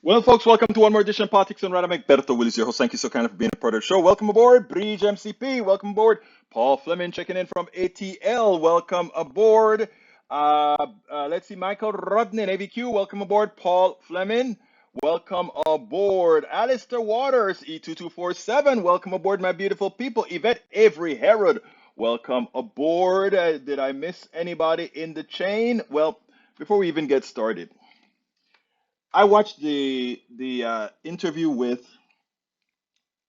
Well, folks, welcome to one more edition of Politics and Random. Berto Willis, your host. Thank you so kind of for being a part of the show. Welcome aboard, Bridge MCP. Welcome aboard, Paul Fleming checking in from ATL. Welcome aboard. Let's see, Michael Rodney, AVQ. Welcome aboard, Paul Fleming. Welcome aboard, Alistair Waters, E2247. Welcome aboard, my beautiful people. Yvette Avery Herod. Welcome aboard. Did I miss anybody in the chain? Well, before we even get started, I watched the interview with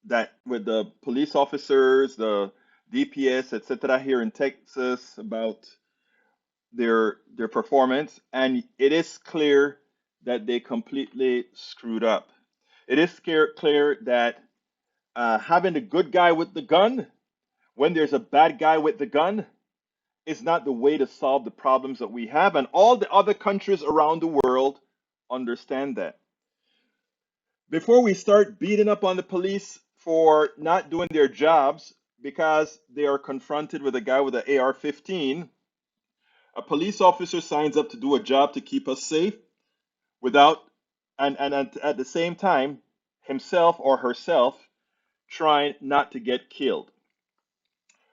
the police officers, the DPS, etc. here in Texas about their performance, and it is clear that they completely screwed up. It is clear that having a good guy with the gun when there's a bad guy with the gun is not the way to solve the problems that we have, and all the other countries around the world understand that. Before we start beating up on the police for not doing their jobs because they are confronted with a guy with an AR-15, a police officer signs up to do a job to keep us safe without, and at the same time, himself or herself trying not to get killed.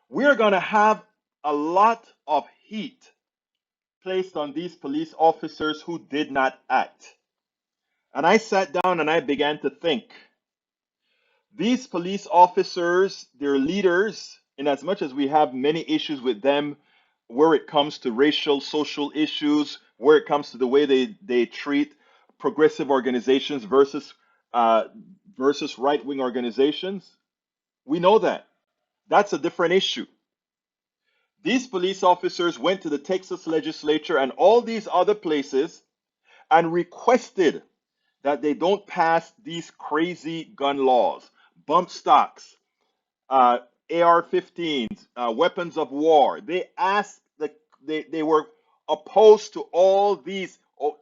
We are going to have a lot of heat placed on these police officers who did not act. And I sat down and I began to think. These police officers, they're leaders, in as much as we have many issues with them, where it comes to racial, social issues, where it comes to the way they treat progressive organizations versus right-wing organizations. We know that. That's a different issue. These police officers went to the Texas legislature and all these other places and requested that they don't pass these crazy gun laws, bump stocks, AR-15s, weapons of war. They asked they were opposed to all these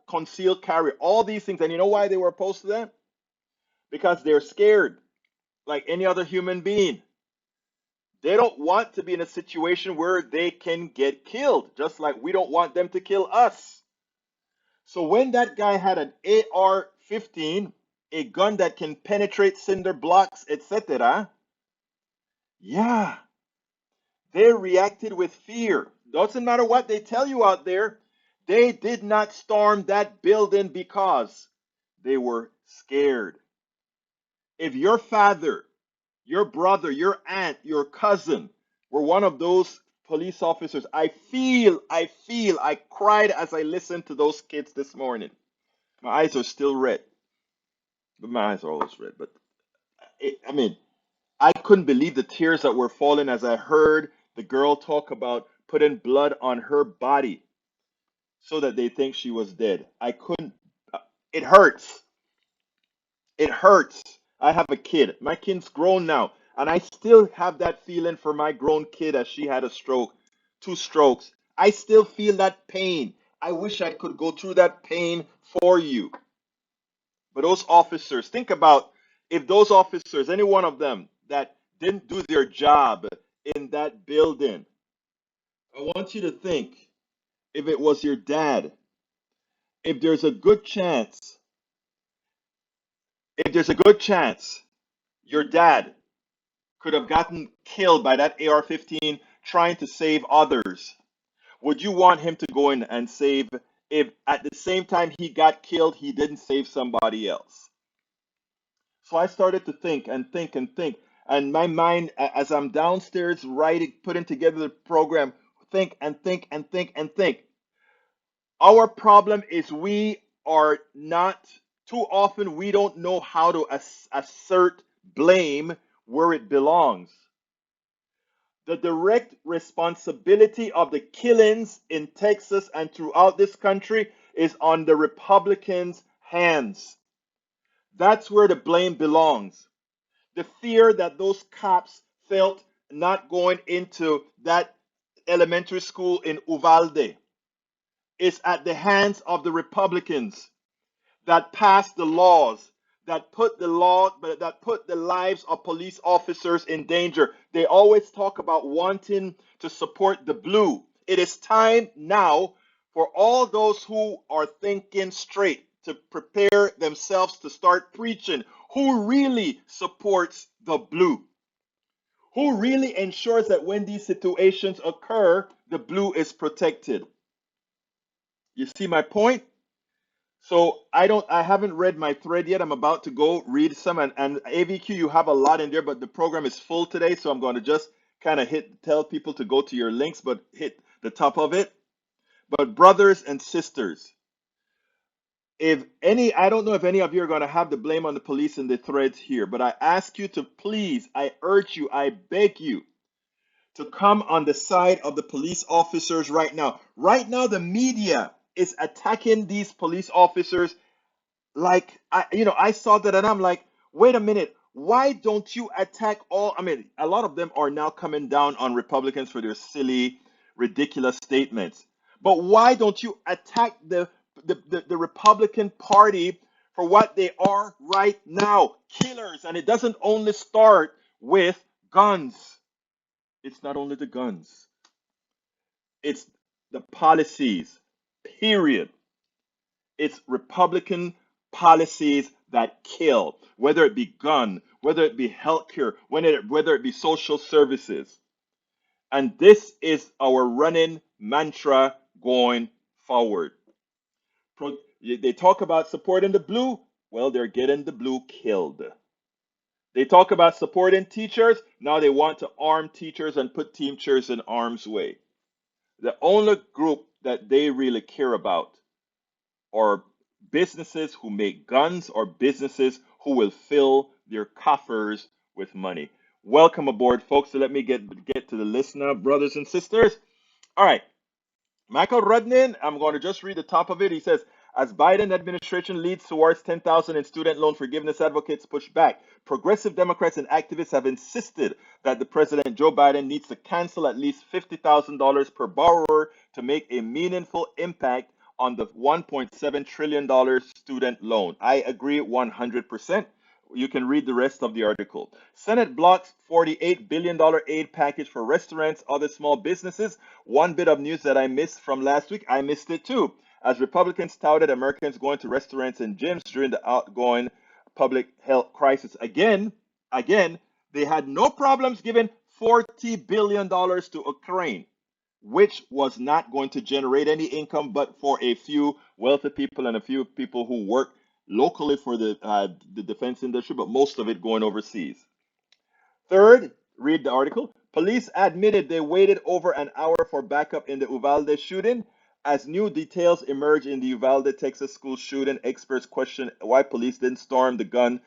concealed carry, all these things. And you know why they were opposed to that? Because they're scared, like any other human being. They don't want to be in a situation where they can get killed, just like we don't want them to kill us. So when that guy had an AR-15, a gun that can penetrate cinder blocks, etc., yeah, they reacted with fear. Doesn't matter what they tell you out there, they did not storm that building because they were scared. If your father, your brother, your aunt, your cousin were one of those police officers, I cried as I listened to those kids this morning. My eyes are still red, but my eyes are always red. But I mean, I couldn't believe the tears that were falling as I heard the girl talk about putting blood on her body so that they think she was dead. I couldn't. It hurts. It hurts. I have a kid. My kid's grown now, and I still have that feeling for my grown kid as she had a stroke, two strokes. I still feel that pain. I wish I could go through that pain for you. But those officers, think about if those officers, any one of them that didn't do their job in that building, I want you to think if it was your dad, if there's a good chance, if there's a good chance your dad could have gotten killed by that AR-15 trying to save others, would you want him to go in and save if at the same time he got killed, he didn't save somebody else? So I started to think and think and think. And my mind, as I'm downstairs writing, putting together the program, think and think and think and think. Our problem is we are not, too often, we don't know how to assert blame where it belongs. The direct responsibility of the killings in Texas and throughout this country is on the Republicans' hands. That's where the blame belongs. The fear that those cops felt not going into that elementary school in Uvalde is at the hands of the Republicans that passed the laws that put the lives of police officers in danger. They always talk about wanting to support the blue. It is time now for all those who are thinking straight to prepare themselves to start preaching. Who really supports the blue? Who really ensures that when these situations occur, the blue is protected? You see my point? So I haven't read my thread yet. I'm about to go read some, and AVQ, you have a lot in there, but the program is full today, so I'm going to just kind of tell people to go to your links, but hit the top of it. But brothers and sisters, I don't know if any of you are going to have the blame on the police in the threads here, but I ask you to please, I urge you, I beg you to come on the side of the police officers right now. Right now, the media is attacking these police officers. Like, I saw that and I'm like, wait a minute, why don't you attack all? I mean, a lot of them are now coming down on Republicans for their silly, ridiculous statements. But why don't you attack the Republican Party for what they are right now? Killers. And it doesn't only start with guns. It's not only the guns, it's the policies, period. It's Republican policies that kill, whether it be gun, whether it be healthcare, whether it be social services. And this is our running mantra going forward. They talk about supporting the blue. Well, they're getting the blue killed. They talk about supporting teachers. Now they want to arm teachers and put teachers in harm's way. The only group that they really care about are businesses who make guns or businesses who will fill their coffers with money. Welcome aboard, folks. So let me get to the list now, brothers and sisters. All right. Michael Rudnin, I'm going to just read the top of it. He says, as Biden administration leads towards 10,000 in student loan forgiveness, advocates push back. Progressive Democrats and activists have insisted that the President Joe Biden needs to cancel at least $50,000 per borrower to make a meaningful impact on the $1.7 trillion student loan. I agree 100%. You can read the rest of the article. Senate blocks $48 billion aid package for restaurants, other small businesses. One bit of news that I missed from last week, I missed it too. As Republicans touted Americans going to restaurants and gyms during the outgoing public health crisis. Again, they had no problems giving $40 billion to Ukraine, which was not going to generate any income but for a few wealthy people and a few people who work locally for the defense industry, but most of it going overseas. Third, read the article. Police admitted they waited over an hour for backup in the Uvalde shooting. As new details emerge in the Uvalde, Texas school shooting, experts question why police didn't storm the gun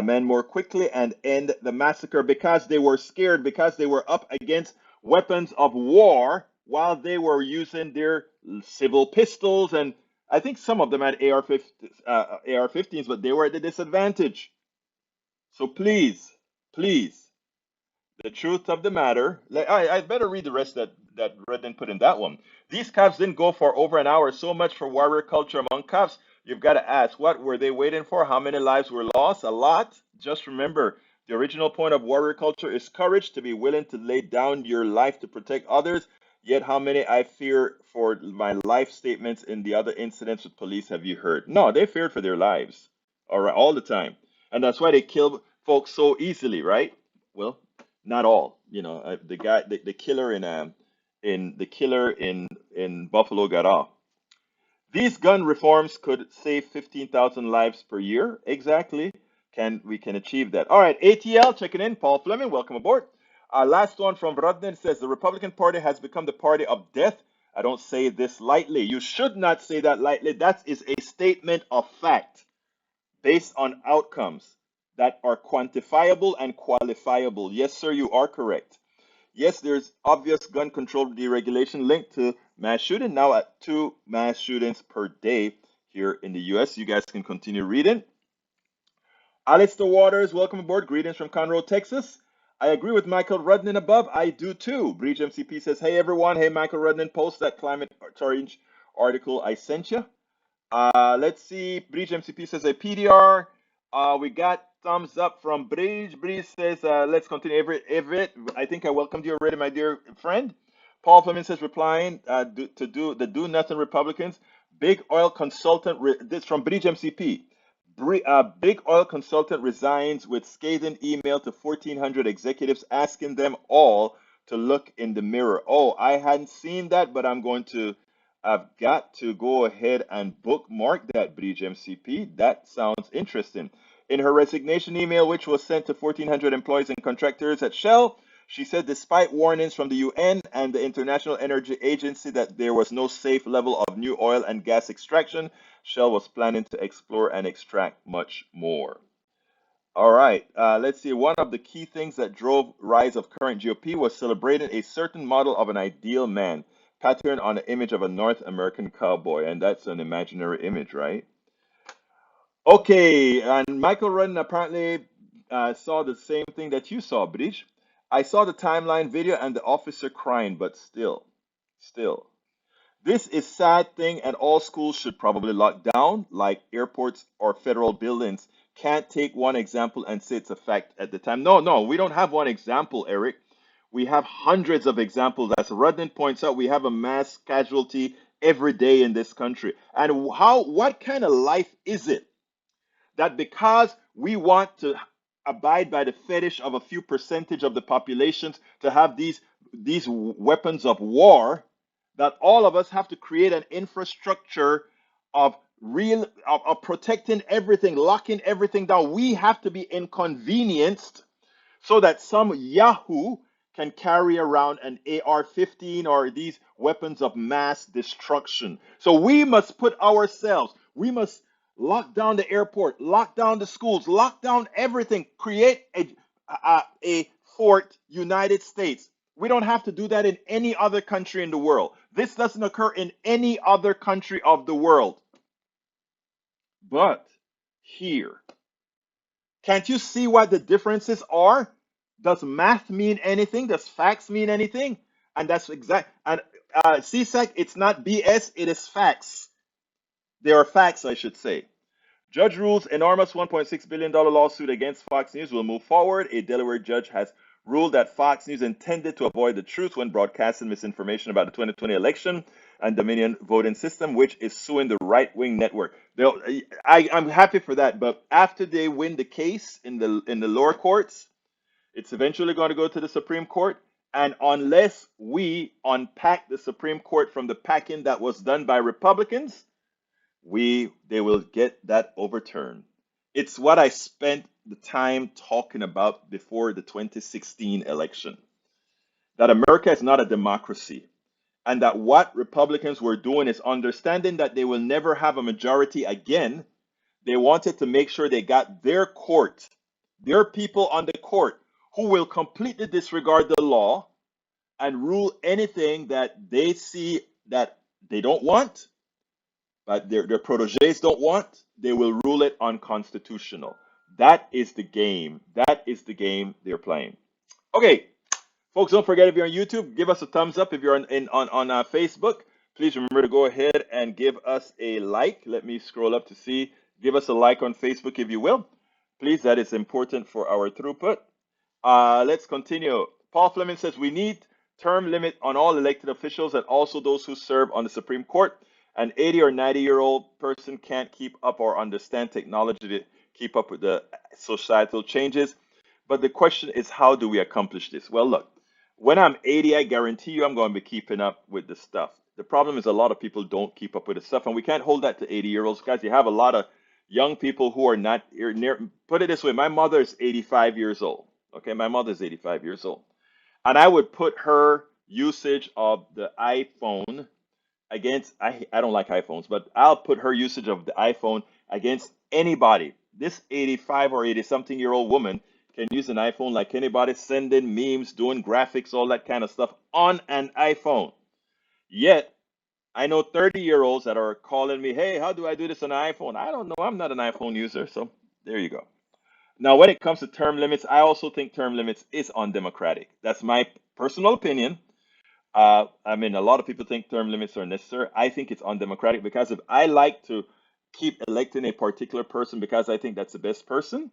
men more quickly and end the massacre because they were scared, because they were up against weapons of war while they were using their civil pistols. And I think some of them had AR-15s, but they were at a disadvantage. So please, the truth of the matter, I better read the rest that Redden put in that one. These cops didn't go for over an hour. So much for warrior culture among cops. You've got to ask, what were they waiting for? How many lives were lost? A lot. Just remember, the original point of warrior culture is courage, to be willing to lay down your life to protect others. Yet how many I fear for my life statements in the other incidents with police have you heard? No, they feared for their lives. All right, all the time. And that's why they kill folks so easily, right? Well, not all. The guy, the killer in Buffalo got off. These gun reforms could save 15,000 lives per year. Exactly. We can achieve that. All right, ATL checking in. Paul Fleming, welcome aboard. Last one from Rodden says the Republican Party has become the party of death. I don't say this lightly. You should not say that lightly. That is a statement of fact based on outcomes that are quantifiable and qualifiable. Yes, sir, you are correct. Yes, there's obvious gun control deregulation linked to mass shooting, now at 2 mass shootings per day here in the US. You guys can continue reading. Alistair Waters, welcome aboard. Greetings from Conroe, Texas. I agree with Michael Rudnin above. I do too. Breach MCP says, hey everyone. Hey, Michael Rudnin, post that climate change article I sent you. Let's see. Breach MCP says a PDR. We got thumbs up from Breach. Breach says, let's continue. Everett, I think I welcomed you already, my dear friend. Paul Fleming says, replying to do nothing Republicans. Big oil consultant, this from British MCP. Big oil consultant resigns with scathing email to 1,400 executives asking them all to look in the mirror. Oh, I hadn't seen that, but I've got to go ahead and bookmark that, British MCP. That sounds interesting. In her resignation email, which was sent to 1,400 employees and contractors at Shell, she said despite warnings from the UN and the International Energy Agency that there was no safe level of new oil and gas extraction, Shell was planning to explore and extract much more. All right, let's see. One of the key things that drove rise of current GOP was celebrating a certain model of an ideal man, patterned on the image of a North American cowboy, and that's an imaginary image, right? Okay, and Michael Rudden apparently saw the same thing that you saw, British. I saw the timeline video and the officer crying, but still. This is sad thing, and all schools should probably lock down, like airports or federal buildings. Can't take one example and say it's a fact at the time. No, we don't have one example, Eric. We have hundreds of examples. As Rudden points out, we have a mass casualty every day in this country. And what kind of life is it that because we want to abide by the fetish of a few percentage of the populations to have these weapons of war, that all of us have to create an infrastructure of of protecting everything, locking everything down. We have to be inconvenienced so that some Yahoo can carry around an AR-15 or these weapons of mass destruction. So we must lock down the airport, lock down the schools, lock down everything, create a Fort United States. We don't have to do that in any other country in the world. This doesn't occur in any other country of the world. But here, can't you see what the differences are? Does math mean anything? Does facts mean anything? And that's exact. And CSEC, it's not BS, it is facts. They are facts, I should say. Judge rules enormous $1.6 billion lawsuit against Fox News will move forward. A Delaware judge has ruled that Fox News intended to avoid the truth when broadcasting misinformation about the 2020 election and Dominion voting system, which is suing the right-wing network. I'm happy for that, but after they win the case in the lower courts, it's eventually going to go to the Supreme Court. And unless we unpack the Supreme Court from the packing that was done by Republicans, they will get that overturned. It's what I spent the time talking about before the 2016 election. That America is not a democracy, and that what Republicans were doing is understanding that they will never have a majority again. They wanted to make sure they got their court, their people on the court, who will completely disregard the law and rule anything that they see that they don't want, but their proteges don't want. They will rule it unconstitutional. That is the game. That is the game they're playing. Okay, folks, don't forget, if you're on YouTube, give us a thumbs up. If you're on Facebook, please remember to go ahead and give us a like. Let me scroll up to see. Give us a like on Facebook if you will. Please, that is important for our throughput. Let's continue. Paul Fleming says we need term limit on all elected officials and also those who serve on the Supreme Court. An 80 or 90-year-old person can't keep up or understand technology to keep up with the societal changes. But the question is, how do we accomplish this? Well, look, when I'm 80, I guarantee you I'm going to be keeping up with the stuff. The problem is a lot of people don't keep up with the stuff, and we can't hold that to 80-year-olds. Guys, you have a lot of young people who are not near. Put it this way, my mother is 85 years old. Okay, my mother is 85 years old. And I would put her usage of the iPhone against, I don't like iPhones, but I'll put her usage of the iPhone against anybody. This 85 or 80 something year old woman can use an iPhone like anybody, sending memes, doing graphics, all that kind of stuff on an iPhone. Yet, I know 30-year-olds that are calling me, hey, how do I do this on an iPhone? I don't know. I'm not an iPhone user. So there you go. Now, when it comes to term limits, I also think term limits is undemocratic. That's my personal opinion. I mean, a lot of people think term limits are necessary. I think it's undemocratic because if I like to keep electing a particular person because I think that's the best person,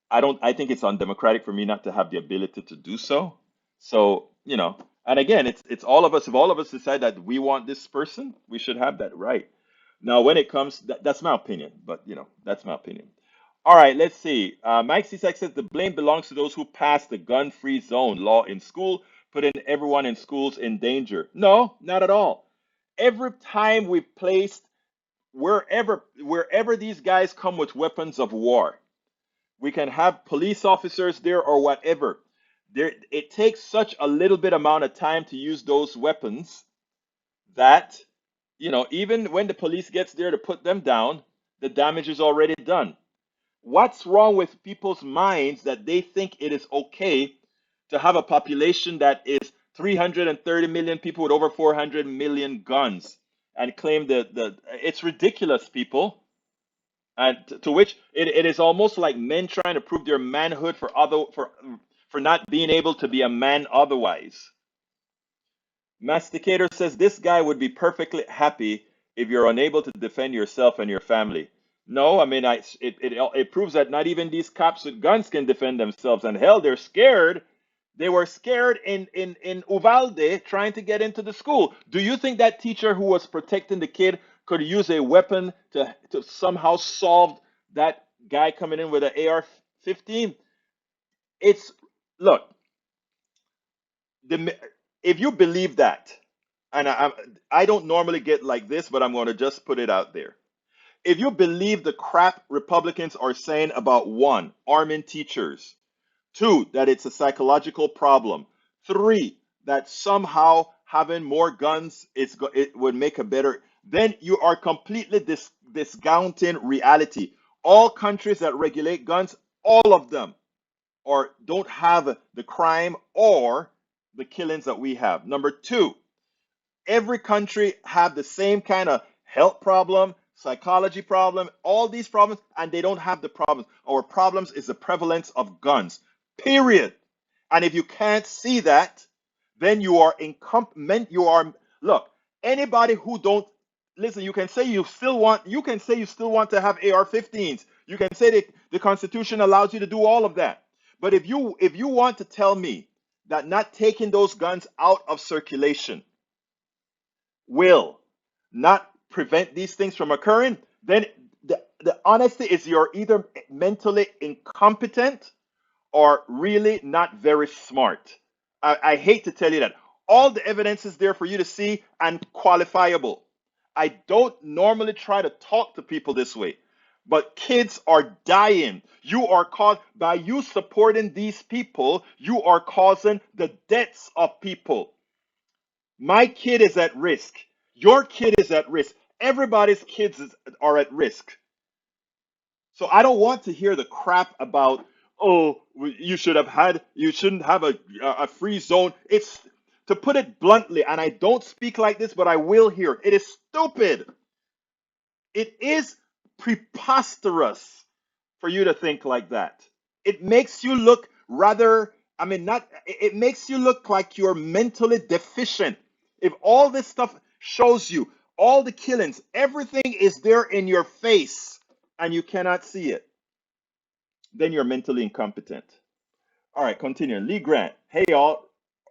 I think it's undemocratic for me not to have the ability to do so. So, and again, it's all of us. If all of us decide that we want this person, we should have that right. Now, when it comes, that's my opinion, but that's my opinion. All right, let's see. Mike Cisak says the blame belongs to those who passed the gun-free zone law in school, putting everyone in schools in danger. No, not at all. Every time we placed wherever these guys come with weapons of war, we can have police officers there or whatever. There, it takes such a little bit amount of time to use those weapons that even when the police gets there to put them down, the damage is already done. What's wrong with people's minds that they think it is okay to have a population that is 330 million people with over 400 million guns and claim that it's ridiculous, people. And to which it is almost like men trying to prove their manhood for not being able to be a man otherwise. Masticator says this guy would be perfectly happy if you're unable to defend yourself and your family. No, I mean, it proves that not even these cops with guns can defend themselves. And hell, they're scared. They were scared in Uvalde trying to get into the school. Do you think that teacher who was protecting the kid could use a weapon to somehow solve that guy coming in with an AR-15? It's Look, the if you believe that, and I don't normally get like this, but I'm going to just put it out there. If you believe the crap Republicans are saying about one, arming teachers, two, that it's a psychological problem, three, that somehow having more guns it would make a better, then you are completely discounting reality. All countries that regulate guns, all of them, or don't have the crime or the killings that we have. Number two, every country have the same kind of health problem, psychology problem, all these problems, and they don't have the problems. Our problems is the prevalence of guns, period. And if you can't see that, then you are look, anybody who don't listen, you can say you still want to have AR-15s. You can say that the Constitution allows you to do all of that. But if you want to tell me that not taking those guns out of circulation will not prevent these things from occurring, then the honesty is you're either mentally incompetent or really not very smart. I hate to tell you that. All the evidence is there for you to see and qualifiable. I don't normally try to talk to people this way, but kids are dying. You are by you supporting these people, you are causing the deaths of people. My kid is at risk. Your kid is at risk. Everybody's are at risk. So I don't want to hear the crap about, oh, you shouldn't have a free zone. It's, to put it bluntly, and I don't speak like this, but I will here. It is stupid. It is preposterous for you to think like that. It makes you look rather, I mean, not, it makes you look like you're mentally deficient. If all this stuff shows you, all the killings, everything is there in your face, and you cannot see it, then you're mentally incompetent. All right, continuing. Lee Grant. Hey, y'all.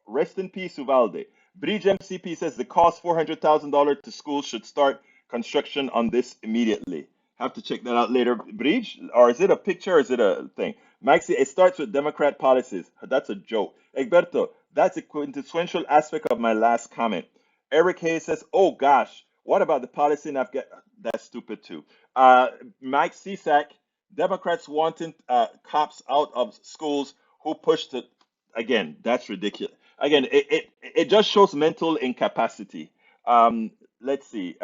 Rest in peace, Uvalde. Bridge MCP says the cost $400,000 to schools should start construction on this immediately. Have to check that out later. Bridge? Or is it a picture or is it a thing? Maxi, it starts with Democrat policies. That's a joke. Egberto, that's a quintessential aspect of my last comment. Eric Hayes says, oh gosh, what about the policy in Afghanistan? That's stupid too. Mike Cisak, Democrats wanting cops out of schools who pushed it. Again, that's ridiculous. Again, it just shows mental incapacity. Let's see.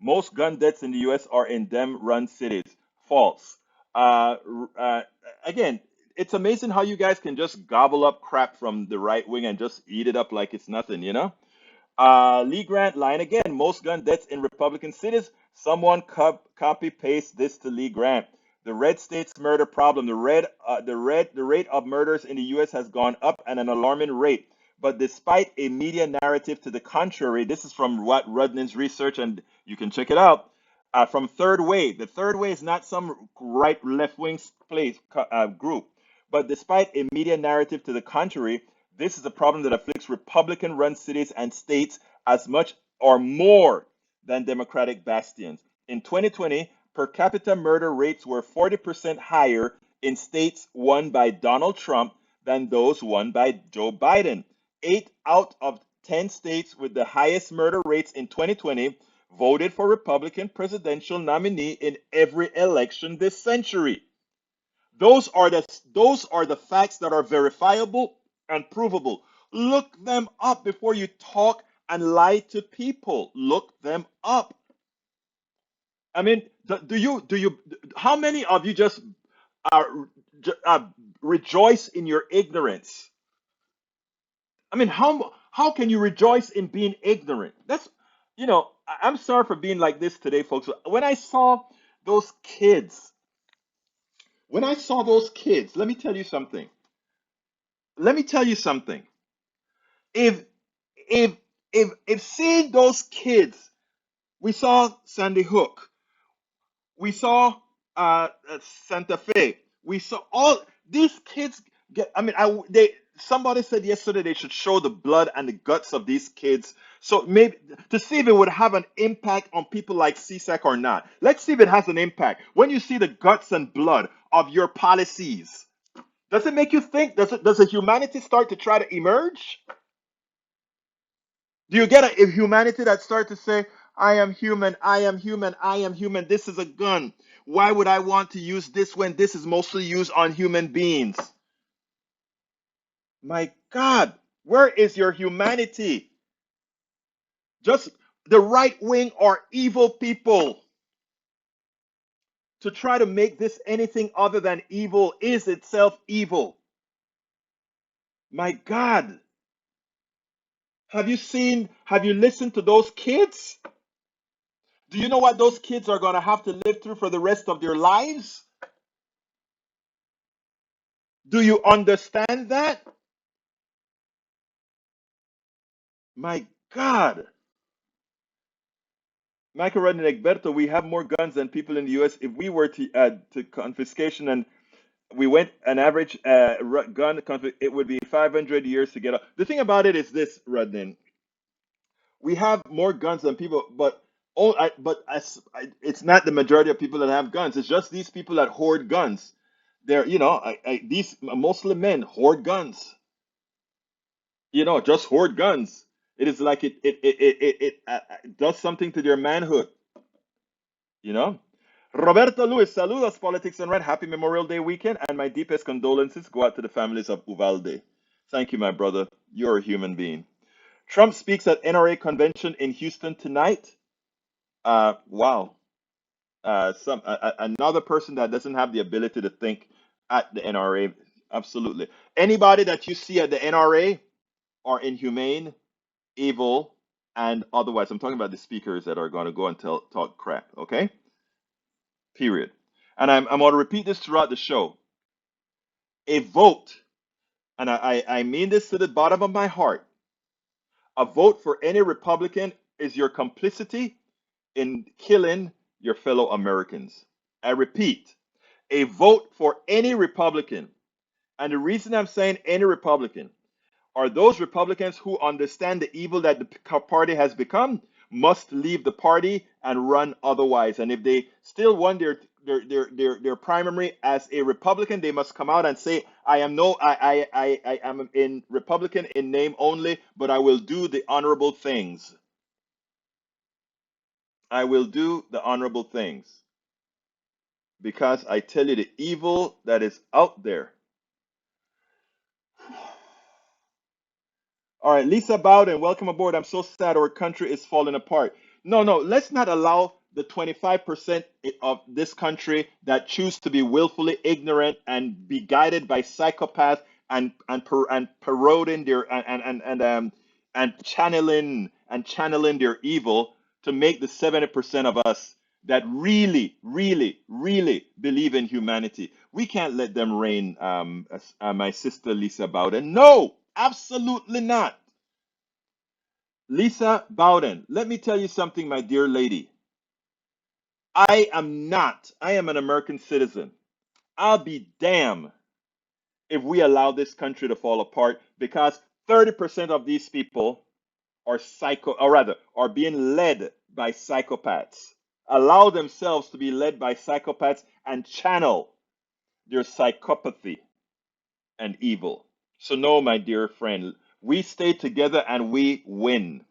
Most gun deaths in the U.S. are in Dem-run cities. False. Uh, uh, Again, it's amazing how you guys can just gobble up crap from the right wing and just eat it up like it's nothing, you know? Lee Grant line again. Most gun deaths in Republican cities. Someone copy paste this to Lee Grant. The red state's murder problem. The rate of murders in the U.S. has gone up at an alarming rate. But despite a media narrative to the contrary, this is from what Rudnin's research, and you can check it out. From Third Way. The Third Way is not some right left wing group. But despite a media narrative to the contrary, this is a problem that afflicts Republican run cities and states as much or more than Democratic bastions. In 2020, per capita murder rates were 40% higher in states won by Donald Trump than those won by Joe Biden. 8 out of 10 states with the highest murder rates in 2020 voted for Republican presidential nominee in every election this century. Those are the facts that are verifiable and provable. Look them up before you talk and lie to people. Look them up. I mean, do you how many of you just uh, rejoice in your ignorance? I mean, how can you rejoice in being ignorant? I'm sorry for being like this today, folks. Those kids, when I saw those kids, let me tell you something. Let me tell you something. If if if seeing those kids, we saw Sandy Hook, we saw Santa Fe, we saw all these kids get. I mean, somebody said yesterday they should show the blood and the guts of these kids, so maybe to see if it would have an impact on people like CSEC or not. Let's see if it has an impact. When you see the guts and blood of your policies, does it make you think? Does a humanity start to try to emerge? Do you get a humanity that starts to say, I am human, I am human, I am human, this is a gun. Why would I want to use this when this is mostly used on human beings? My God, where is your humanity? Just the right wing are evil people. To try to make this anything other than evil is itself evil. My God. Have you listened to those kids? Do you know what those kids are going to have to live through for the rest of their lives? Do you understand that? My God. Michael Rodney Egberto, we have more guns than people in the US. If we were to add to confiscation and we went an average gun it would be 500 years to get up. The thing about it is this, Rodney. We have more guns than people, but it's not the majority of people that have guns. It's just these people that hoard guns. These Muslim men hoard guns. Just hoard guns. It is like it does something to their manhood. You know. Roberto Luis, saludos, politics and red. Happy Memorial Day weekend, and my deepest condolences go out to the families of Uvalde. Thank you, my brother. You're a human being. Trump speaks at NRA convention in Houston tonight. Wow. Another person that doesn't have the ability to think at the NRA. Absolutely. Anybody that you see at the NRA are inhumane, evil, and otherwise. I'm talking about the speakers that are going to go and talk crap. Okay. Period. And I'm going to repeat this throughout the show. A vote, and I mean this to the bottom of my heart, a vote for any Republican is your complicity in killing your fellow Americans. I repeat, a vote for any Republican, and the reason I'm saying any Republican, are those Republicans who understand the evil that the party has become must leave the party and run otherwise. And if they still want their primary as a Republican, they must come out and say, I am in Republican in name only, but I will do the honorable things. I will do the honorable things. Because I tell you the evil that is out there. All right, Lisa Bowden, welcome aboard. I'm so sad our country is falling apart. No, no, let's not allow the 25% of this country that choose to be willfully ignorant and be guided by psychopaths and parroting their and channeling their evil to make the 70% of us that really, really, really believe in humanity. We can't let them reign, my sister Lisa Bowden. No, absolutely not. Lisa Bowden, let me tell you something, my dear lady. I am not. I am an American citizen. I'll be damned if we allow this country to fall apart because 30% of these people are being led by psychopaths, allow themselves to be led by psychopaths and channel their psychopathy and evil. So no, my dear friend, we stay together and we win.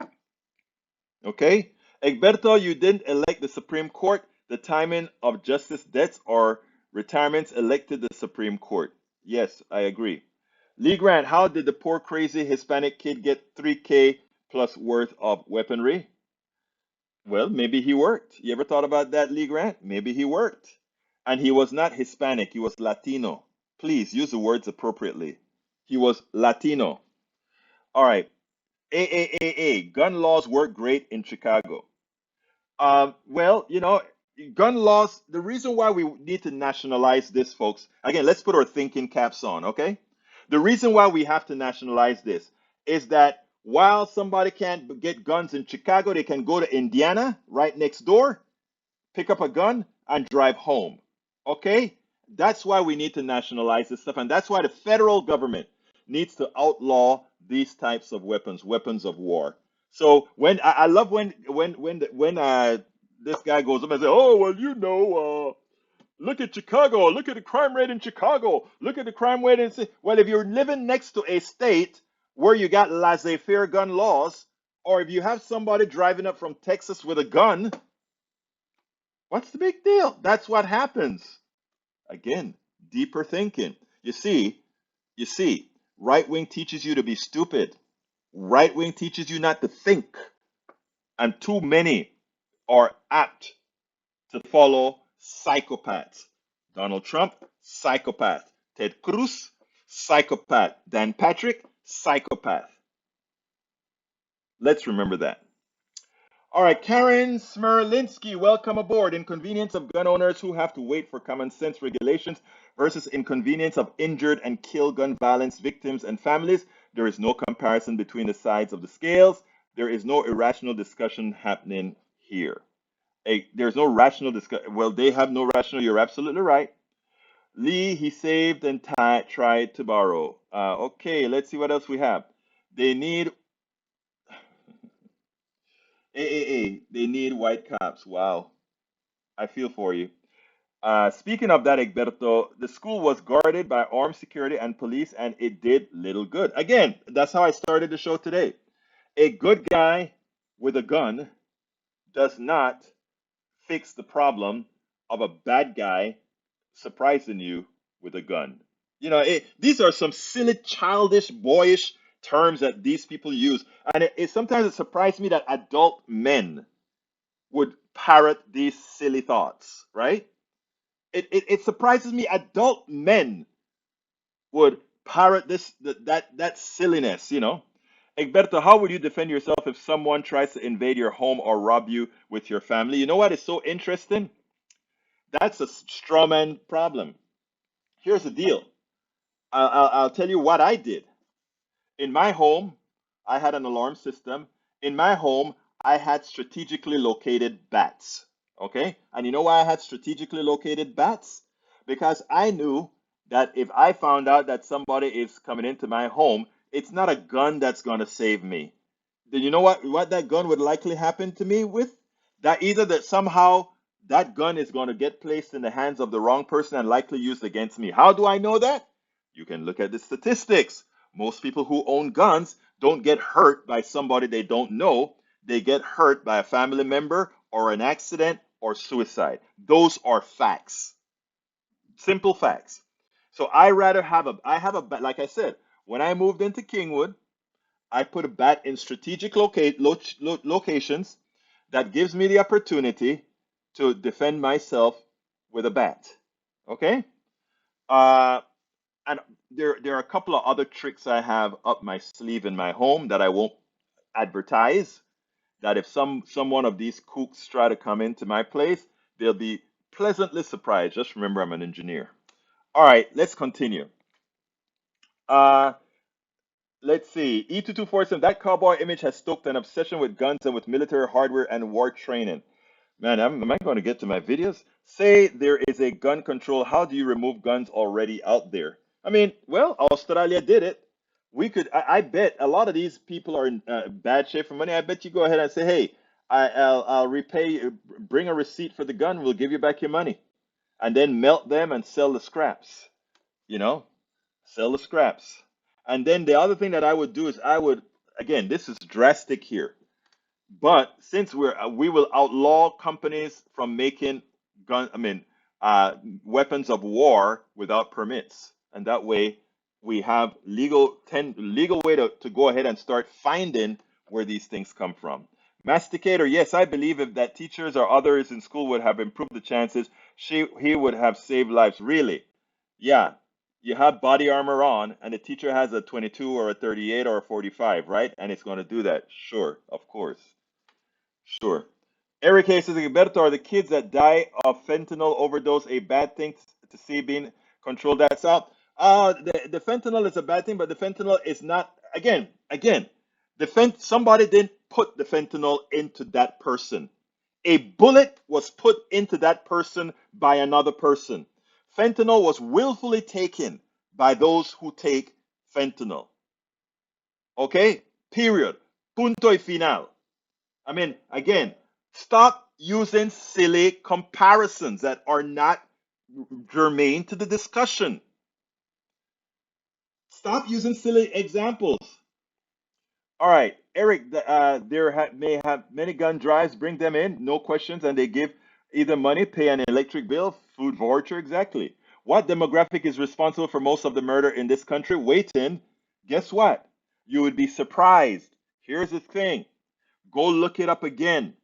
Okay? Egberto, you didn't elect the Supreme Court. The timing of justice deaths or retirements elected the Supreme Court. Yes, I agree. Lee Grant, how did the poor crazy Hispanic kid get 3K plus worth of weaponry? Well, maybe he worked. You ever thought about that, Lee Grant? Maybe he worked. And he was not Hispanic, he was Latino. Please use the words appropriately. He was Latino. All right. Gun laws work great in Chicago. Well, gun laws, the reason why we need to nationalize this, folks, again, let's put our thinking caps on, okay? The reason why we have to nationalize this is that while somebody can't get guns in Chicago, they can go to Indiana, right next door, pick up a gun, and drive home, okay? That's why we need to nationalize this stuff, and that's why the federal government needs to outlaw these types of weapons, weapons of war. So I love when this guy goes up and says, "Oh well, look at Chicago, look at the crime rate in Chicago, look at the crime rate in." Well, if you're living next to a state where you got laissez-faire gun laws, or if you have somebody driving up from Texas with a gun, what's the big deal? That's what happens. Again, deeper thinking. You see, right wing teaches you to be stupid. Right wing teaches you not to think, and too many are apt to follow psychopaths. Donald Trump, psychopath. Ted Cruz, psychopath. Dan Patrick, psychopath. Let's remember that. All right, Karen Smerlinski, welcome aboard. Inconvenience of gun owners who have to wait for common sense regulations versus inconvenience of injured and killed gun violence victims and families. There is no comparison between the sides of the scales. There is no irrational discussion happening here. There's no rational discussion. Well, they have no rational. You're absolutely right. Lee, he saved and tried to borrow. Okay, let's see what else we have. They need they need white cops. Wow, I feel for you. Speaking of that, Egberto, the school was guarded by armed security and police, and it did little good. Again, that's how I started the show today. A good guy with a gun does not fix the problem of a bad guy surprising you with a gun. These are some silly, childish, boyish terms that these people use, and sometimes it surprises me that adult men would parrot these silly thoughts, right? It surprises me adult men would parrot that silliness, Egberto, how would you defend yourself if someone tries to invade your home or rob you with your family? You know what is so interesting? That's a straw man problem. Here's the deal. I'll tell you what I did. In my home, I had an alarm system. In my home, I had strategically located bats. Okay? And you know why I had strategically located bats? Because I knew that if I found out that somebody is coming into my home, it's not a gun that's going to save me. Do you know what that gun would likely happen to me with? That either that somehow that gun is going to get placed in the hands of the wrong person and likely used against me. How do I know that? You can look at the statistics. Most people who own guns don't get hurt by somebody they don't know. They get hurt by a family member or an accident or suicide. Those are facts. Simple facts. So I have a bat, like I said, when I moved into Kingwood, I put a bat in strategic locations that gives me the opportunity to defend myself with a bat. Okay? Uh, and there are a couple of other tricks I have up my sleeve in my home that I won't advertise. That if some one of these kooks try to come into my place, they'll be pleasantly surprised. Just remember, I'm an engineer. All right, let's continue. Uh, let's see. E2247, that cowboy image has stoked an obsession with guns and with military hardware and war training. Man, am I going to get to my videos? Say there is a gun control. How do you remove guns already out there? I mean, well, Australia did it. We could, I bet a lot of these people are in bad shape for money. I bet you go ahead and say, hey, I'll repay you, bring a receipt for the gun, we'll give you back your money. And then melt them and sell the scraps, you know, sell the scraps. And then the other thing that I would do is I would, again, this is drastic here. But since we will outlaw companies from making uh, weapons of war without permits, and that way we have legal way to go ahead and start finding where these things come from. Masticator, yes, I believe if that teachers or others in school would have improved the chances, he would have saved lives. Really? Yeah. You have body armor on, and the teacher has a 22 or a 38 or a 45, right? And it's going to do that. Sure, of course. Sure. Eric Hayes says, Gilberto, are the kids that die of fentanyl overdose a bad thing to see being controlled? That's out. The fentanyl is a bad thing, but the fentanyl is not, again, somebody didn't put the fentanyl into that person. A bullet was put into that person by another person. Fentanyl was willfully taken by those who take fentanyl. Okay? Period. Punto y final. Again, stop using silly comparisons that are not germane to the discussion. Stop using silly examples. All right, Eric, may have many gun drives, bring them in, no questions, and they give either money, pay an electric bill, food voucher, exactly. What demographic is responsible for most of the murder in this country? Waiting. Guess what? You would be surprised. Here's the thing. Go look it up again.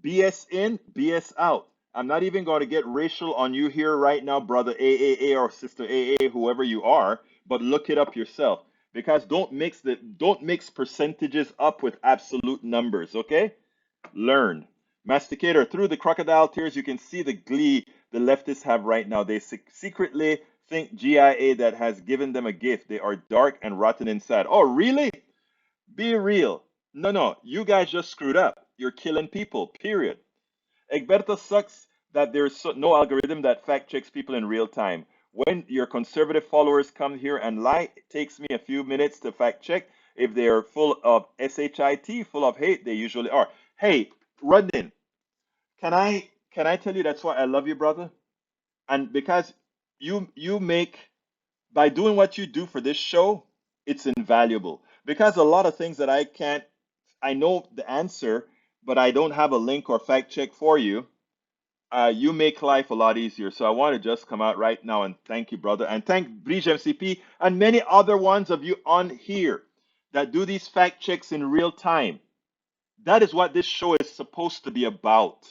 BS in, BS out. I'm not even going to get racial on you here right now, brother AAA or sister AA, whoever you are, but look it up yourself. Because don't mix percentages up with absolute numbers, okay? Learn. Masticator, through the crocodile tears, you can see the glee the leftists have right now. They secretly think GIA that has given them a gift. They are dark and rotten inside. Oh, really? Be real. No, you guys just screwed up. You're killing people, period. Egberto sucks that there's no algorithm that fact checks people in real time. When your conservative followers come here and lie, it takes me a few minutes to fact check. If they're full of shit, full of hate, they usually are. Hey, Rudnin, can I tell you that's why I love you, brother? And because you make by doing what you do for this show, it's invaluable. Because a lot of things that I know the answer, but I don't have a link or fact check for you. You make life a lot easier. So I want to just come out right now and thank you, brother, and thank Bridge MCP and many other ones of you on here that do these fact checks in real time. That is what this show is supposed to be about.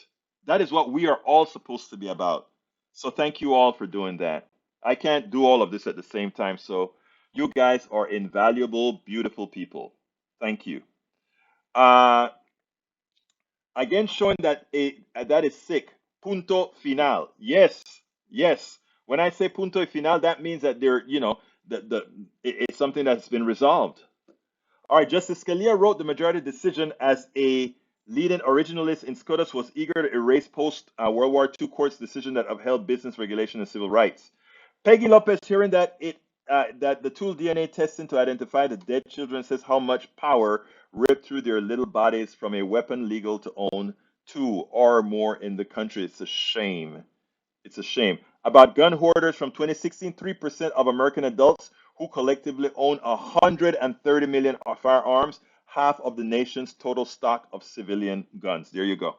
That is what we are all supposed to be about. So thank you all for doing that. I can't do all of this at the same time. So you guys are invaluable, beautiful people. Thank you. Uh, Again, showing that that is sick. Punto final. Yes, yes. When I say punto final, that means that it's something that's been resolved. All right, Justice Scalia wrote the majority decision as a leading originalist in SCOTUS was eager to erase post World War II court's decision that upheld business regulation and civil rights. Peggy Lopez, hearing that the tool DNA testing to identify the dead children says how much power ripped through their little bodies from a weapon legal to own two or more in the country. It's a shame. It's a shame. About gun hoarders from 2016, 3% of American adults who collectively own 130 million firearms, half of the nation's total stock of civilian guns. There you go.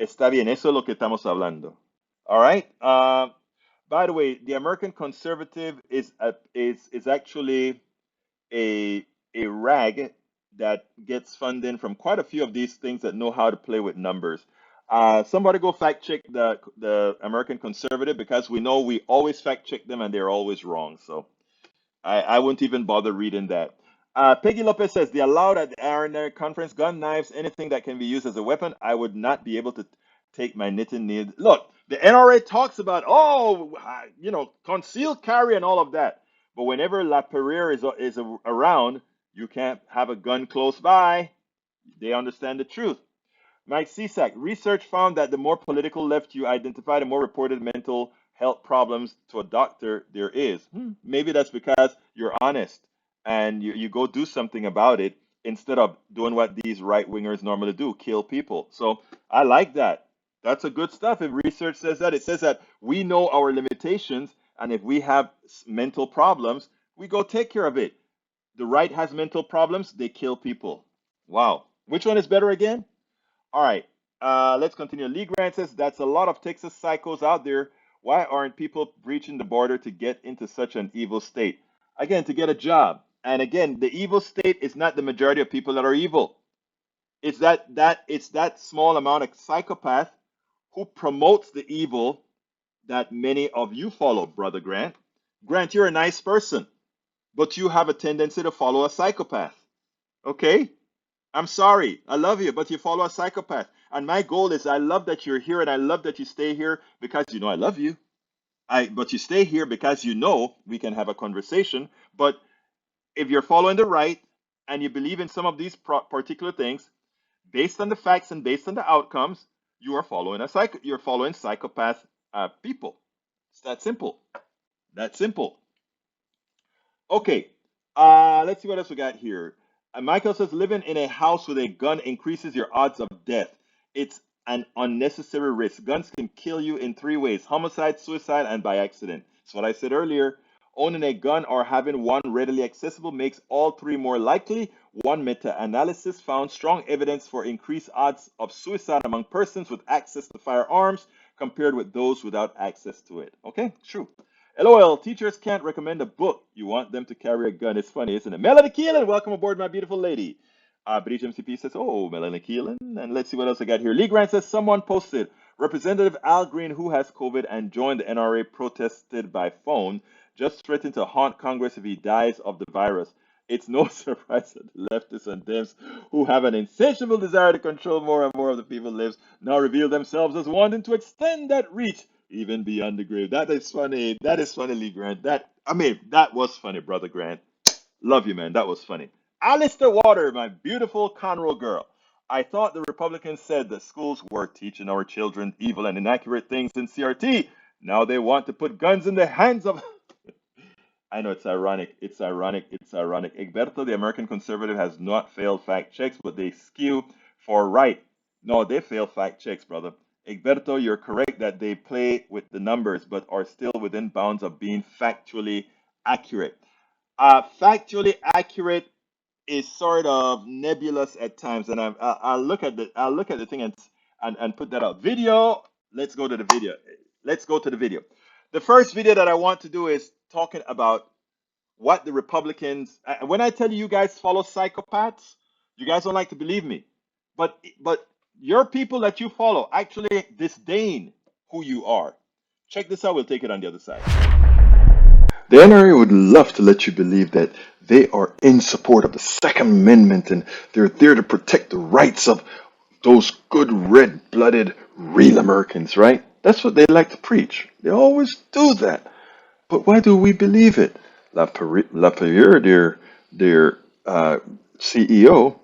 Está bien, eso es lo que estamos hablando. All right. By the way, the American conservative is actually a a rag that gets funding from quite a few of these things that know how to play with numbers. Somebody go fact check the American conservative because we know we always fact check them and they're always wrong. So I wouldn't even bother reading that. Peggy Lopez says they allowed at the RNA conference gun, knives, anything that can be used as a weapon. I would not be able to take my knitting needle. Look, the NRA talks about concealed carry and all of that, but whenever La Perriere is around, you can't have a gun close by. They understand the truth. Mike Cisak, research found that the more political left you identify, the more reported mental health problems to a doctor there is. Maybe that's because you're honest. and you go do something about it instead of doing what these right wingers normally do, kill people. So I like that. That's a good stuff. If research says that, it says that we know our limitations, and if we have mental problems, we go take care of it. The right has mental problems, they kill people. Wow. Which one is better again? All right. Let's continue. Lee Grant says that's a lot of Texas psychos out there. Why aren't people breaching the border to get into such an evil state? Again, to get a job. And again, the evil state is not the majority of people that are evil. It's that small amount of psychopath who promotes the evil that many of you follow, Brother Grant. Grant, you're a nice person, but you have a tendency to follow a psychopath. Okay? I'm sorry. I love you, but you follow a psychopath. And my goal is I love that you're here and I love that you stay here because you know I love you. But you stay here because you know we can have a conversation. But if you're following the right and you believe in some of these particular things, based on the facts and based on the outcomes, you are following you're following psychopath people. It's that simple. That simple. Okay, let's see what else we got here. Michael says living in a house with a gun increases your odds of death. It's an unnecessary risk. Guns can kill you in three ways: homicide, suicide, and by accident. That's what I said earlier. Owning a gun or having one readily accessible makes all three more likely. One meta-analysis found strong evidence for increased odds of suicide among persons with access to firearms compared with those without access to it. Okay, true. LOL, teachers can't recommend a book. You want them to carry a gun. It's funny, isn't it? Melanie Keelan, welcome aboard, my beautiful lady. British MCP says, oh, Melanie Keelan. And let's see what else I got here. Lee Grant says, someone posted, Representative Al Green, who has COVID and joined the NRA, protested by phone, just threatened to haunt Congress if he dies of the virus. It's no surprise that the leftists and Dems, who have an insatiable desire to control more and more of the people's lives, now reveal themselves as wanting to extend that reach even beyond the grave. That is funny. That is funny, Lee Grant. That was funny, Brother Grant. Love you, man. That was funny. Alistair Water, my beautiful Conroe girl. I thought the Republicans said that schools were teaching our children evil and inaccurate things in CRT. Now they want to put guns in the hands of... I know it's ironic. It's ironic. It's ironic. Egberto, the American conservative, has not failed fact checks, but they skew for right. No, they fail fact checks, brother. Egberto, you're correct that they play with the numbers, but are still within bounds of being factually accurate. Factually accurate is sort of nebulous at times, and I'll look at the thing and put that out. Video. Let's go to the video. Let's go to the video. The first video that I want to do is talking about what the Republicans. When I tell you, you guys follow psychopaths, you guys don't like to believe me, but your people that you follow actually disdain who you are. Check this out. We'll take it on the other side. The NRA would love to let you believe that they are in support of the Second Amendment and they're there to protect the rights of those good red-blooded real Americans, right? That's what they like to preach. They always do that. But why do we believe it? Lapierre, their CEO,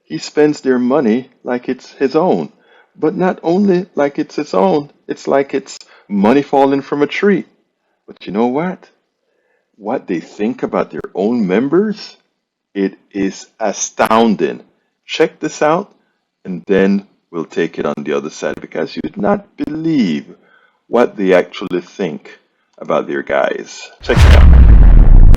he spends their money like it's his own. But not only like it's his own, it's like it's money falling from a tree. But you know what? What they think about their own members, it is astounding. Check this out, and then we'll take it on the other side, because you'd not believe what they actually think about their guys. Check it out.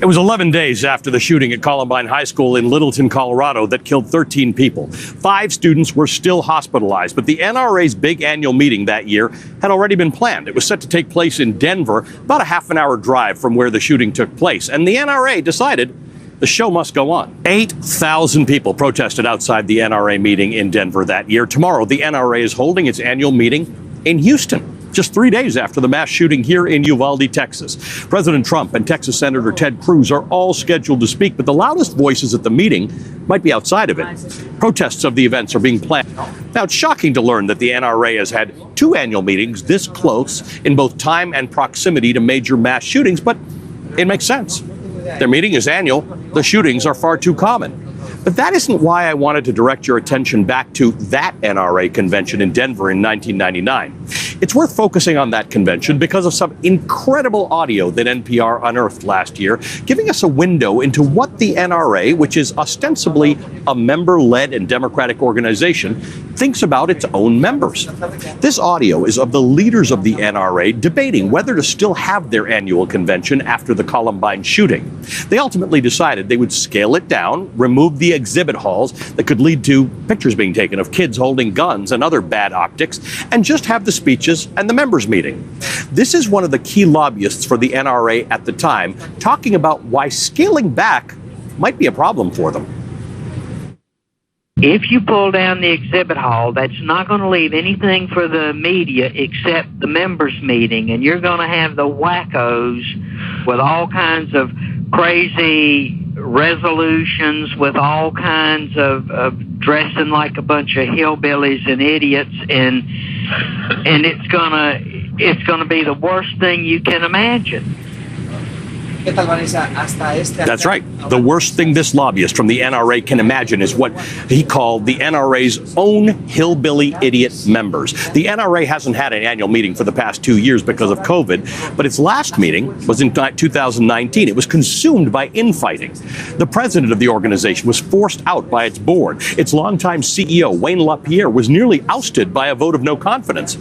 It was 11 days after the shooting at Columbine High School in Littleton, Colorado, that killed 13 people. 5 students were still hospitalized, but the NRA's big annual meeting that year had already been planned. It was set to take place in Denver, about a half-an-hour drive from where the shooting took place, and the NRA decided the show must go on. 8,000 people protested outside the NRA meeting in Denver that year. Tomorrow, the NRA is holding its annual meeting in Houston, just 3 days after the mass shooting here in Uvalde, Texas. President Trump and Texas Senator Ted Cruz are all scheduled to speak, but the loudest voices at the meeting might be outside of it. Protests of the events are being planned. Now, it's shocking to learn that the NRA has had 2 annual meetings this close in both time and proximity to major mass shootings, but it makes sense. Their meeting is annual. The shootings are far too common. But that isn't why I wanted to direct your attention back to that NRA convention in Denver in 1999. It's worth focusing on that convention because of some incredible audio that NPR unearthed last year, giving us a window into what the NRA, which is ostensibly a member-led and democratic organization, thinks about its own members. This audio is of the leaders of the NRA debating whether to still have their annual convention after the Columbine shooting. They ultimately decided they would scale it down, remove the exhibit halls that could lead to pictures being taken of kids holding guns and other bad optics, and just have the speeches and the members meeting. This is one of the key lobbyists for the NRA at the time, talking about why scaling back might be a problem for them. If you pull down the exhibit hall, that's not going to leave anything for the media except the members meeting, and you're going to have the wackos with all kinds of crazy resolutions, with all kinds of dressing like a bunch of hillbillies and idiots, and it's gonna be the worst thing you can imagine. That's right. The worst thing this lobbyist from the NRA can imagine is what he called the NRA's own hillbilly idiot members. The NRA hasn't had an annual meeting for the past 2 years because of COVID, but its last meeting was in 2019. It was consumed by infighting. The president of the organization was forced out by its board. Its longtime CEO, Wayne LaPierre, was nearly ousted by a vote of no confidence.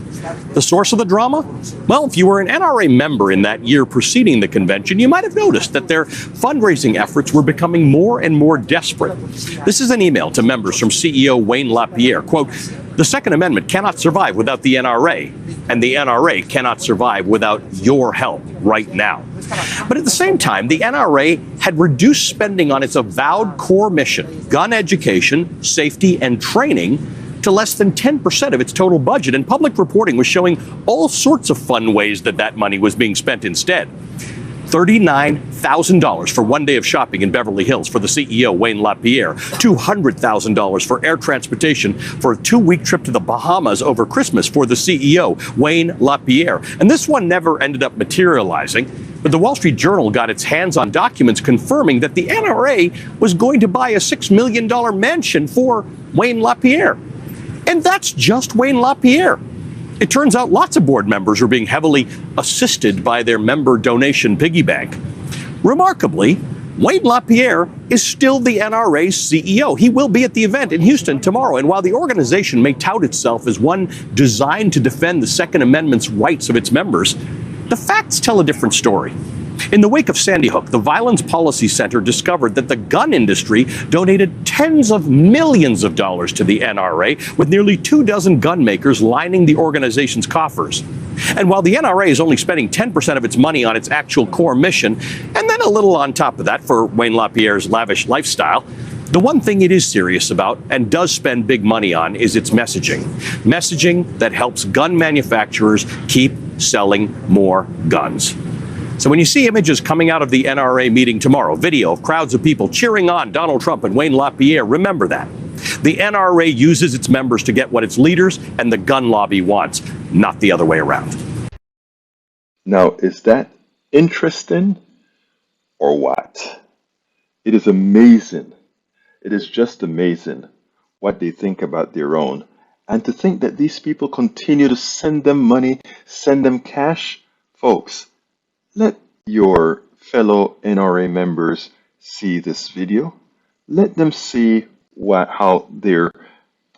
The source of the drama? Well, if you were an NRA member in that year preceding the convention, you might have noticed that their fundraising efforts were becoming more and more desperate. This is an email to members from CEO Wayne LaPierre. Quote, "The Second Amendment cannot survive without the NRA, and the NRA cannot survive without your help right now." But at the same time, the NRA had reduced spending on its avowed core mission, gun education, safety, and training, to less than 10% of its total budget, and public reporting was showing all sorts of fun ways that money was being spent instead. $39,000 for one day of shopping in Beverly Hills for the CEO, Wayne LaPierre. $200,000 for air transportation for a 2-week trip to the Bahamas over Christmas for the CEO, Wayne LaPierre. And this one never ended up materializing, but the Wall Street Journal got its hands on documents confirming that the NRA was going to buy a $6 million mansion for Wayne LaPierre. And that's just Wayne LaPierre. It turns out lots of board members are being heavily assisted by their member donation piggy bank. Remarkably, Wayne LaPierre is still the NRA's CEO. He will be at the event in Houston tomorrow. And while the organization may tout itself as one designed to defend the Second Amendment's rights of its members, the facts tell a different story. In the wake of Sandy Hook, the Violence Policy Center discovered that the gun industry donated tens of millions of dollars to the NRA, with nearly 24 gun makers lining the organization's coffers. And while the NRA is only spending 10% of its money on its actual core mission, and then a little on top of that for Wayne LaPierre's lavish lifestyle, the one thing it is serious about and does spend big money on is its messaging. Messaging that helps gun manufacturers keep selling more guns. So when you see images coming out of the NRA meeting tomorrow, video of crowds of people cheering on Donald Trump and Wayne LaPierre, remember that. The NRA uses its members to get what its leaders and the gun lobby wants, not the other way around. Now, is that interesting or what? It is amazing. It is just amazing what they think about their own. And to think that these people continue to send them money, send them cash, folks. Let your fellow NRA members see this video. Let them see how their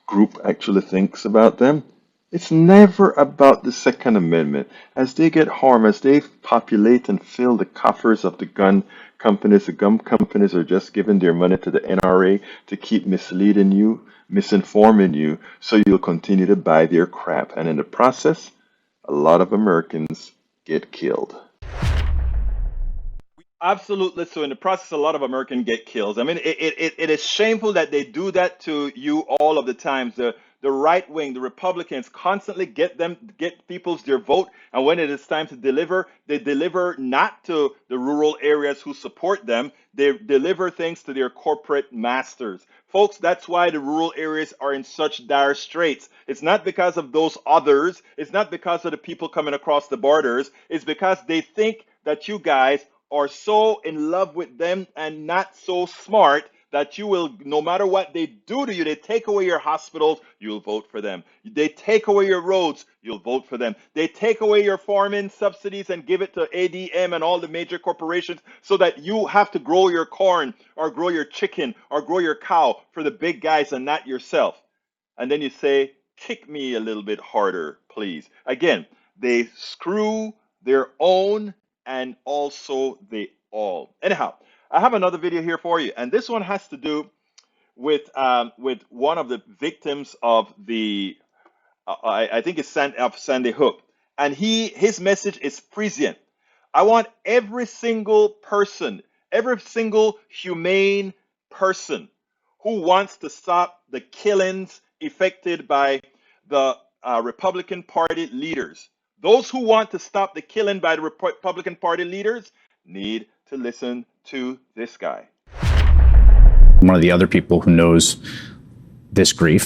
group actually thinks about them. It's never about the Second Amendment. As they get harmed, as they populate and fill the coffers of the gun companies are just giving their money to the NRA to keep misleading you, misinforming you, so you'll continue to buy their crap. And in the process, a lot of Americans get killed. Absolutely. So in the process, a lot of Americans get killed. I mean, it is shameful that they do that to you all of the times. The right wing, the Republicans constantly get people's their vote. And when it is time to deliver, they deliver not to the rural areas who support them. They deliver things to their corporate masters. Folks, that's why the rural areas are in such dire straits. It's not because of those others. It's not because of the people coming across the borders. It's because they think that you guys are so in love with them and not so smart that you will, no matter what they do to you, they take away your hospitals, you'll vote for them. They take away your roads, you'll vote for them. They take away your farming subsidies and give it to ADM and all the major corporations so that you have to grow your corn or grow your chicken or grow your cow for the big guys and not yourself. And then you say, kick me a little bit harder, please. Again, they screw their own and also they all. Anyhow, I have another video here for you, and this one has to do with one of the victims of the I think it's Sandy Hook, and his message is prescient. I want every single person, every single humane person who wants to stop the killings effected by the Republican Party leaders. Those who want to stop the killing by the Republican Party leaders need to listen to this guy. One of the other people who knows this grief,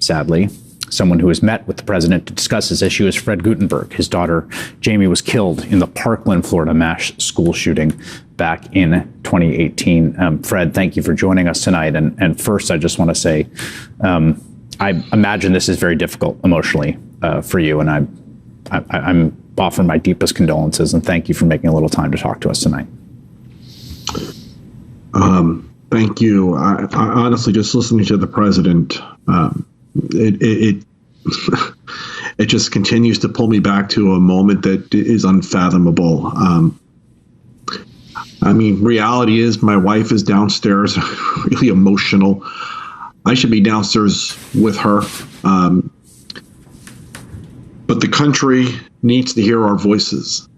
sadly, someone who has met with the president to discuss this issue, is Fred Gutenberg. His daughter, Jamie, was killed in the Parkland, Florida mass school shooting back in 2018. Fred, thank you for joining us tonight. And first, I just want to say, I imagine this is very difficult emotionally for you, and I'm offering my deepest condolences and thank you for making a little time to talk to us tonight. Thank you. I honestly, just listening to the president, it just continues to pull me back to a moment that is unfathomable. I mean, reality is my wife is downstairs, really emotional. I should be downstairs with her. But the country needs to hear our voices.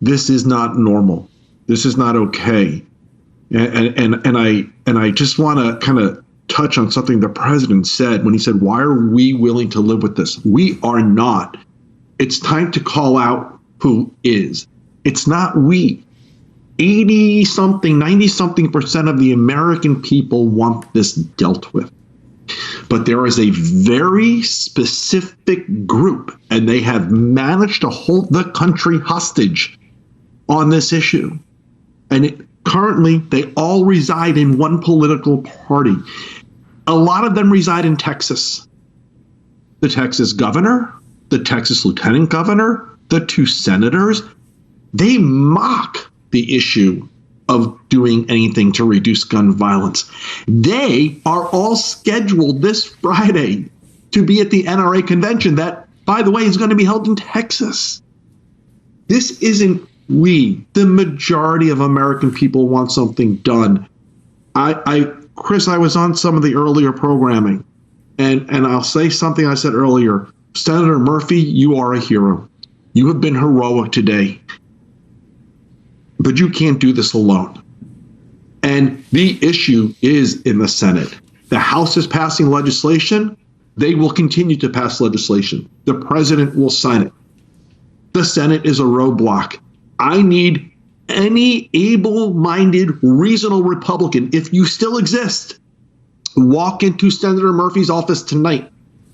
This is not normal. This is not okay. And I just want to kind of touch on something the president said when he said, why are we willing to live with this? We are not. It's time to call out who is. It's not we. 80-something, 90-something% of the American people want this dealt with. But there is a very specific group, and they have managed to hold the country hostage on this issue. And currently, they all reside in one political party. A lot of them reside in Texas. The Texas governor, the Texas lieutenant governor, the 2 senators, they mock the issue of doing anything to reduce gun violence. They are all scheduled this Friday to be at the NRA convention that, by the way, is going to be held in Texas. This isn't we. The majority of American people want something done. Chris, I was on some of the earlier programming, and I'll say something I said earlier. Senator Murphy, you are a hero. You have been heroic today. But you can't do this alone. And the issue is in the Senate. The House is passing legislation. They will continue to pass legislation. The president will sign it. The Senate is a roadblock. I need any able-minded, reasonable Republican, if you still exist, walk into Senator Murphy's office tonight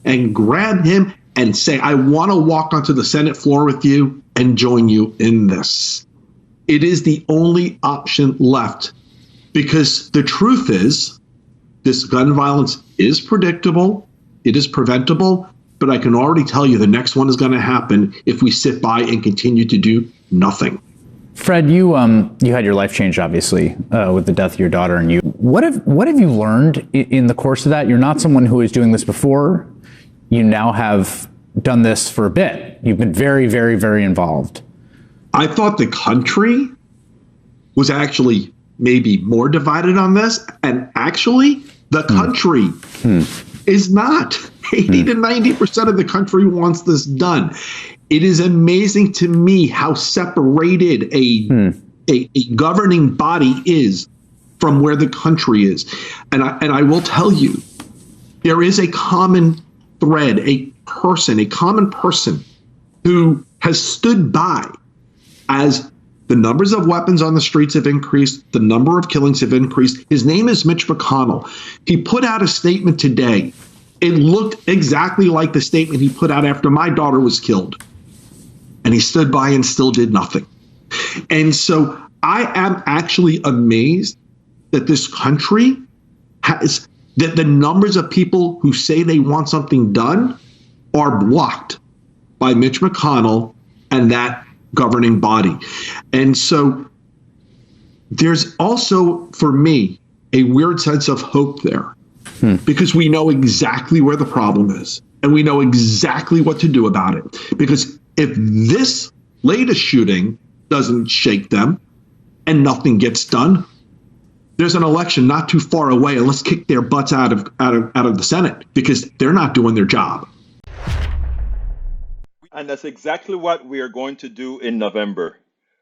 and grab him and say, I want to walk onto the Senate floor with you and join you in this. It is the only option left, because the truth is this gun violence is predictable, it is preventable, but I can already tell you the next one is going to happen if we sit by and continue to do nothing. Fred, you had your life changed, obviously, with the death of your daughter. And what have you learned in the course of that? You're not someone who was doing this before. You now have done this for a bit. You've been very, very, very involved. I thought the country was actually maybe more divided on this, and actually the country is not. 80 to 90% of the country wants this done. It is amazing to me how separated a governing body is from where the country is. And I will tell you, there is a common thread, a common person who has stood by as the numbers of weapons on the streets have increased, the number of killings have increased. His name is Mitch McConnell. He put out a statement today. It looked exactly like the statement he put out after my daughter was killed. And he stood by and still did nothing. And so I am actually amazed that this country has, that the numbers of people who say they want something done are blocked by Mitch McConnell and that governing body. And so there's also, for me, a weird sense of hope there because we know exactly where the problem is and we know exactly what to do about it. Because if this latest shooting doesn't shake them and nothing gets done, there's an election not too far away, and let's kick their butts out of the Senate because they're not doing their job. And that's exactly what we are going to do in November.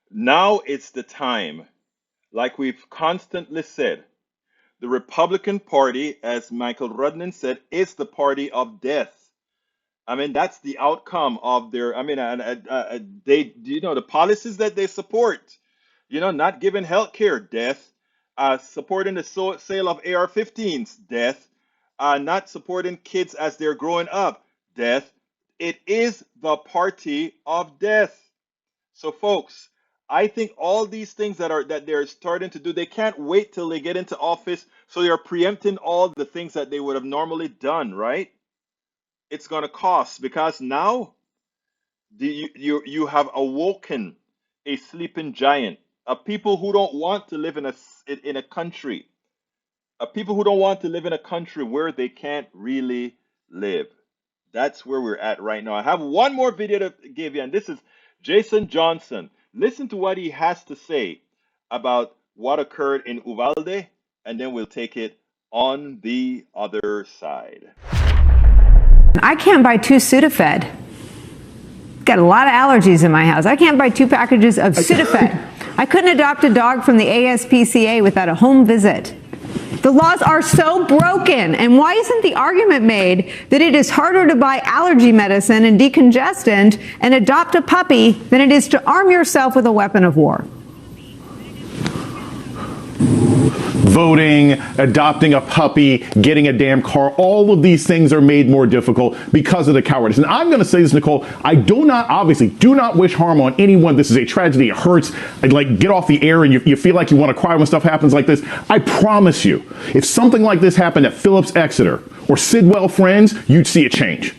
Now it's the time, like we've constantly said, the Republican Party, as Michael Rudnin said, is the party of death. I mean, that's the outcome of their, I mean, they, the policies that they support, not giving health care, death, supporting the sale of AR-15s, death, not supporting kids as they're growing up, death. It is the party of death. So, folks, I think all these things that they're starting to do, they can't wait till they get into office, so they're preempting all the things that they would have normally done, right? It's going to cost because now you have awoken a sleeping giant, a people who don't want to live in a country, a people who don't want to live in a country where they can't really live. That's where we're at right now. I have one more video to give you, and this is Jason Johnson. Listen to what he has to say about what occurred in Uvalde, and then we'll take it on the other side. I can't buy 2 Sudafed. Got a lot of allergies in my house. I can't buy 2 packages of Sudafed. I couldn't adopt a dog from the ASPCA without a home visit. The laws are so broken. And why isn't the argument made that it is harder to buy allergy medicine and decongestant and adopt a puppy than it is to arm yourself with a weapon of war? Voting, adopting a puppy, getting a damn car, all of these things are made more difficult because of the cowardice. And I'm going to say this, Nicole, I do not wish harm on anyone. This is a tragedy. It hurts. Like, get off the air and you feel like you want to cry when stuff happens like this. I promise you, if something like this happened at Phillips Exeter or Sidwell Friends, you'd see a change.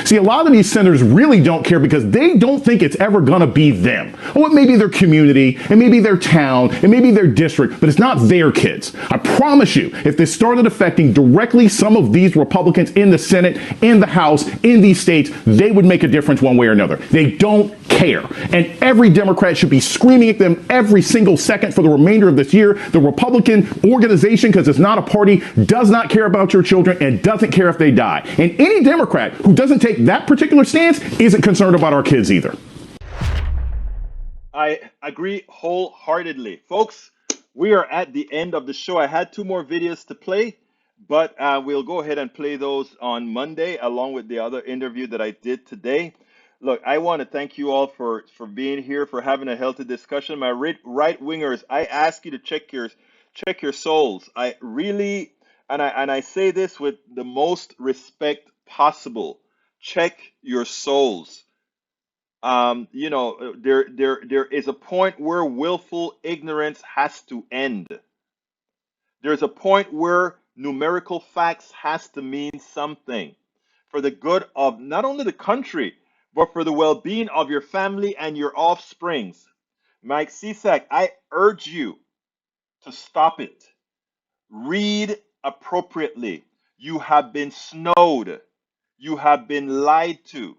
See, a lot of these senators really don't care because they don't think it's ever going to be them. Oh, it may be their community, it may be their town, it may be their district, but it's not their kids. I promise you, if this started affecting directly some of these Republicans in the Senate, in the House, in these states, they would make a difference one way or another. They don't care. And every Democrat should be screaming at them every single second for the remainder of this year. The Republican organization, because it's not a party, does not care about your children and doesn't care if they die. And any Democrat who doesn't take that particular stance isn't concerned about our kids either. I agree wholeheartedly. Folks, we are at the end of the show. I had 2 more videos to play, but we'll go ahead and play those on Monday along with the other interview that I did today. Look, I want to thank you all for being here, for having a healthy discussion. My right wingers, I ask you to check your souls. I really, and I say this with the most respect possible. Check your souls. There is a point where willful ignorance has to end. There's a point where numerical facts has to mean something for the good of not only the country, but for the well-being of your family and your offsprings. Mike Cisak, I urge you to stop it. Read appropriately. You have been snowed. You have been lied to.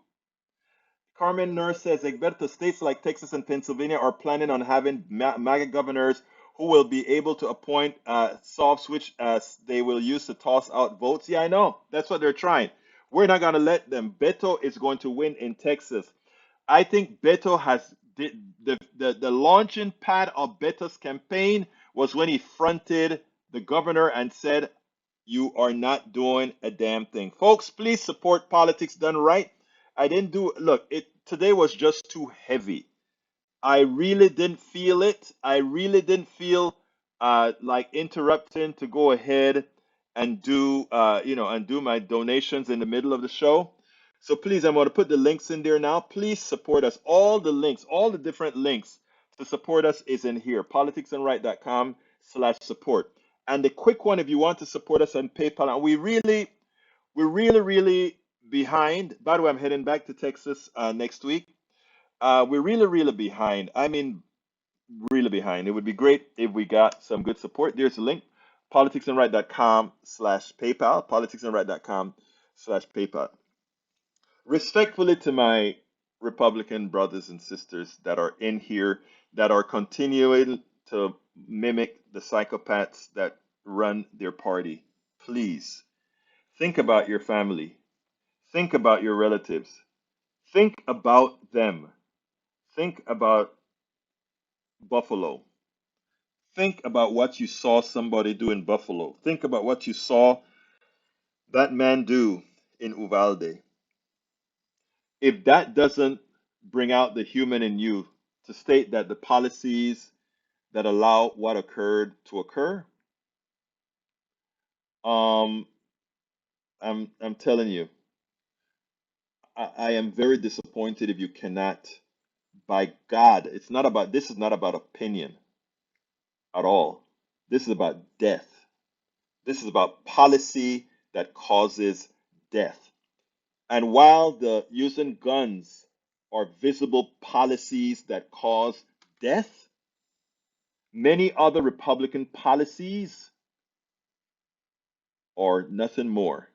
Carmen Nurse says, Egberto, states like Texas and Pennsylvania are planning on having MAGA governors who will be able to appoint soft switch as they will use to toss out votes. Yeah, I know. That's what they're trying. We're not going to let them. Beto is going to win in Texas. I think Beto has the launching pad of Beto's campaign was when he fronted the governor and said, you are not doing a damn thing. Folks, please support Politics Done Right. I didn't do, look, today was just too heavy. I really didn't feel it. I really didn't feel like interrupting to go ahead and do my donations in the middle of the show. So please, I'm going to put the links in there now. Please support us. All the links, all the different links to support us is in here, politicsandright.com/support. And the quick one, if you want to support us on PayPal, and we're really behind. By the way, I'm heading back to Texas next week. We're really behind. I mean, really behind. It would be great if we got some good support. There's a link, politicsandright.com/PayPal, politicsandright.com/PayPal. Respectfully to my Republican brothers and sisters that are in here, that are continuing to mimic the psychopaths that run their party, please think about your family. Think about your relatives. Think about them. Think about Buffalo. Think about what you saw somebody do in Buffalo. Think about what you saw that man do in Uvalde. If that doesn't bring out the human in you to state that the policies that allow what occurred to occur, um, I'm telling you, I am very disappointed if you cannot. By God, this is not about opinion at all. This is about death. This is about policy that causes death. And while the using guns are visible policies that cause death, many other Republican policies are nothing more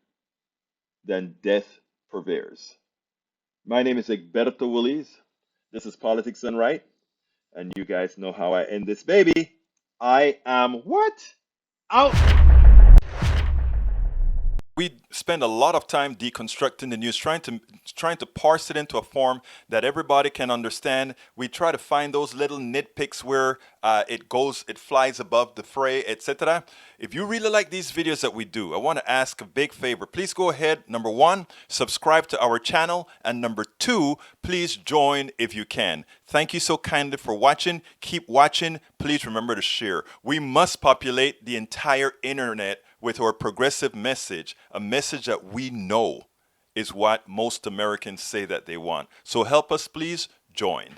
than death purveyors. My name is Egberto Willies. This is Politics Done Right. And you guys know how I end this baby. I am what? Out. We spend a lot of time deconstructing the news, trying to parse it into a form that everybody can understand. We try to find those little nitpicks where it flies above the fray, etc. If you really like these videos that we do, I want to ask a big favor. Please go ahead. Number one, subscribe to our channel, and number two, please join if you can. Thank you so kindly for watching. Keep watching. Please remember to share. We must populate the entire internet with our progressive message, a message that we know is what most Americans say that they want. So help us, please join.